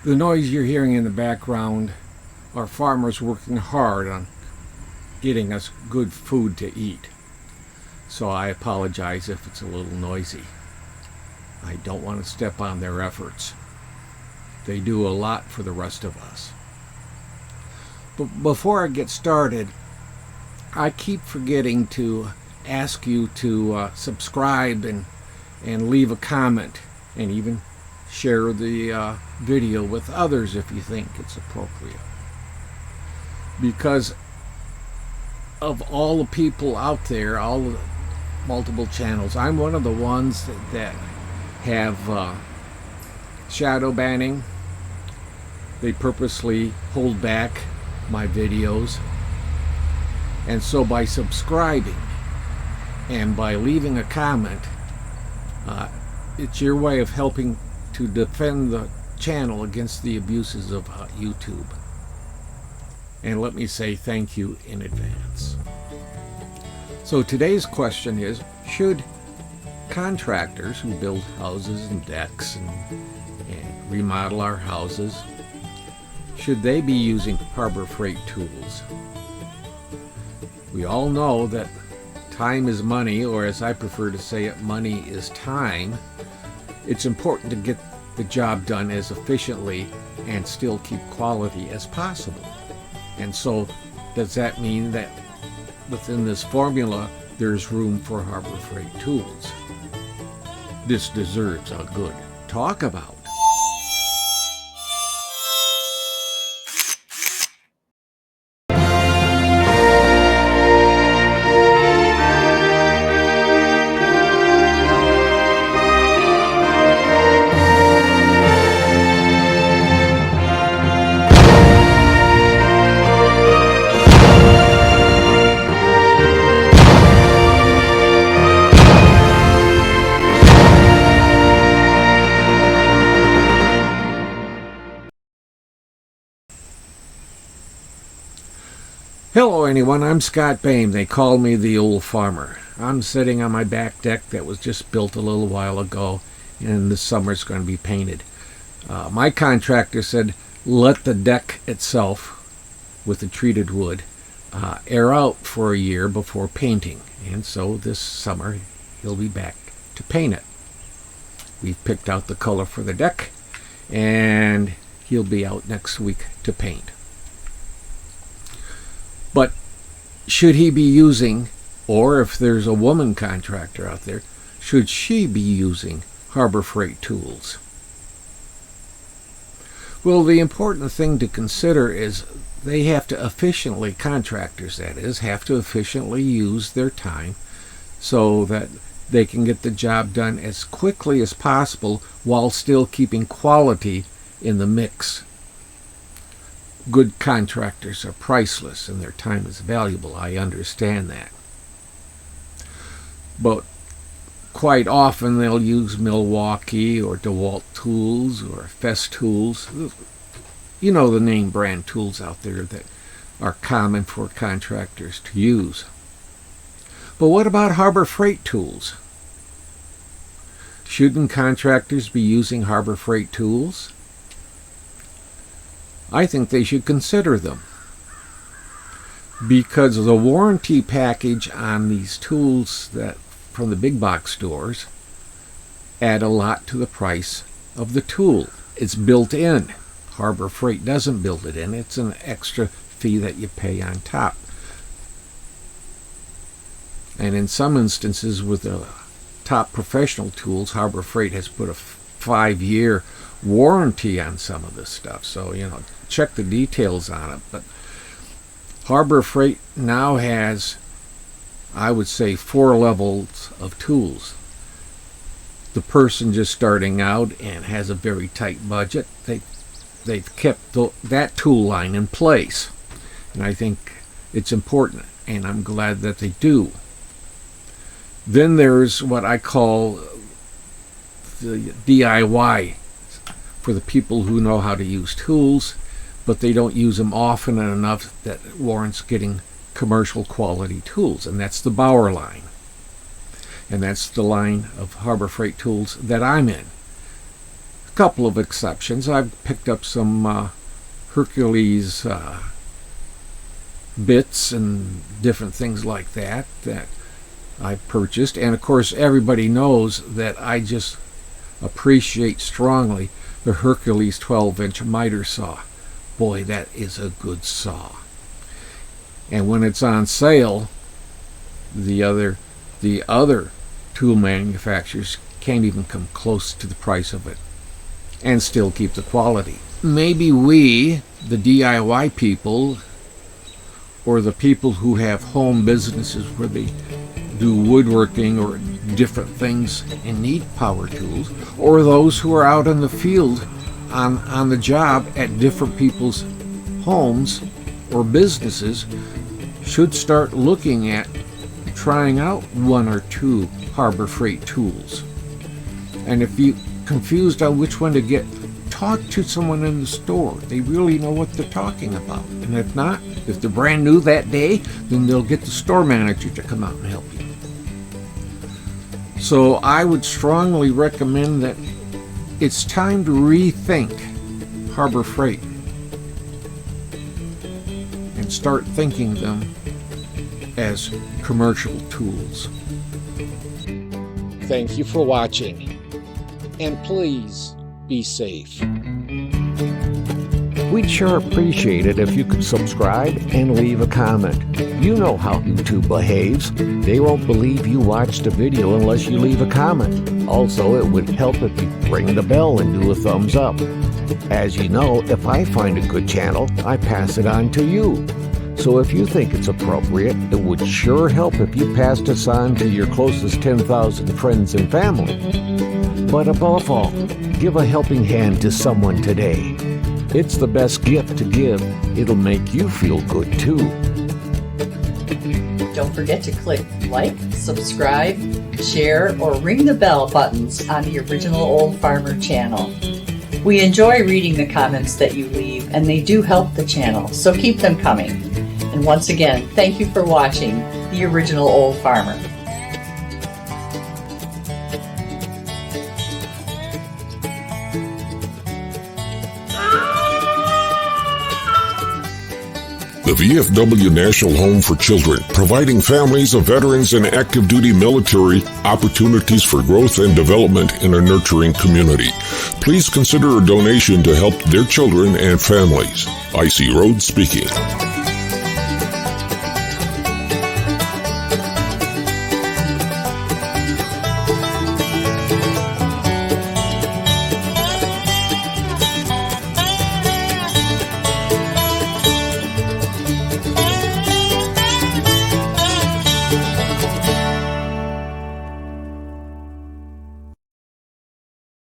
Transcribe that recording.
The noise you're hearing in the background are farmers working hard on getting us good food to eat. So I apologize if it's a little noisy. I don't want to step on their efforts. They do a lot for the rest of us. But before I get started, I keep forgetting to ask you to subscribe and leave a comment, and even share the video with others if you think it's appropriate. Because of all the people out there, all the multiple channels, I'm one of the ones that have shadow banning. They purposely hold back my videos. And so by subscribing and by leaving a comment, it's your way of helping to defend the channel against the abuses of YouTube. And let me say thank you in advance. So today's question is, should contractors who build houses and decks and remodel our houses, should they be using Harbor Freight tools? We all know that time is money, or as I prefer to say it, money is time. It's important to get the job done as efficiently and still keep quality as possible. And so, does that mean that within this formula there's room for Harbor Freight tools? This deserves a good talk about. Hello anyone, I'm Scott Bain. They call me the old farmer. I'm sitting on my back deck that was just built a little while ago, and this summer it's going to be painted. My contractor said let the deck itself with the treated wood air out for a year before painting, and so this summer he'll be back to paint it. We've picked out the color for the deck, and he'll be out next week to paint. But should he be using, or if there's a woman contractor out there, should she be using Harbor Freight tools? Well, the important thing to consider is they have to efficiently, contractors that is, have to efficiently use their time so that they can get the job done as quickly as possible while still keeping quality in the mix. Good contractors are priceless and their time is valuable. I understand that. But quite often they'll use Milwaukee or DeWalt tools or Fest tools. You know, the name brand tools out there that are common for contractors to use. But what about Harbor Freight tools? Shouldn't contractors be using Harbor Freight tools? I think they should consider them, because the warranty package on these tools that from the big box stores add a lot to the price of the tool. It's built in. Harbor Freight doesn't build it in. It's an extra fee that you pay on top. And in some instances with the top professional tools, Harbor Freight has put a 5-year warranty on some of this stuff. So, check the details on it. But Harbor Freight now has, I would say, 4 levels of tools. The person just starting out and has a very tight budget, they've kept that tool line in place. And I think it's important, and I'm glad that they do. Then there's what I call the DIY, for the people who know how to use tools, but they don't use them often enough that warrants getting commercial quality tools, and that's the Bauer line. And that's the line of Harbor Freight tools that I'm in. couple of exceptions. I've picked up some Hercules bits and different things like that I've purchased. And of course, everybody knows that I just appreciate strongly the Hercules 12-inch miter saw. Boy, that is a good saw. And when it's on sale, the other tool manufacturers can't even come close to the price of it and still keep the quality. Maybe we, the DIY people, or the people who have home businesses where they do woodworking or different things and need power tools, or those who are out in the field on the job at different people's homes or businesses, should start looking at trying out one or two Harbor Freight tools. And if you're confused on which one to get, talk to someone in the store. They really know what they're talking about. And if not, if they're brand new that day, then they'll get the store manager to come out and help you. So I would strongly recommend that it's time to rethink Harbor Freight and start thinking them as commercial tools. Thank you for watching, and please be safe. We'd sure appreciate it if you could subscribe and leave a comment. You know how YouTube behaves. They won't believe you watched a video unless you leave a comment. Also, it would help if you ring the bell and do a thumbs up. As you know, if I find a good channel, I pass it on to you. So if you think it's appropriate, it would sure help if you passed us on to your closest 10,000 friends and family. But above all, give a helping hand to someone today. It's the best gift to give. It'll make you feel good too. Don't forget to click like, subscribe, share, or ring the bell buttons on the Original Old Farmer channel. We enjoy reading the comments that you leave, and they do help the channel, so keep them coming. And once again, thank you for watching The Original Old Farmer. The VFW National Home for Children, providing families of veterans and active duty military opportunities for growth and development in a nurturing community. Please consider a donation to help their children and families. I.C. Rhodes speaking.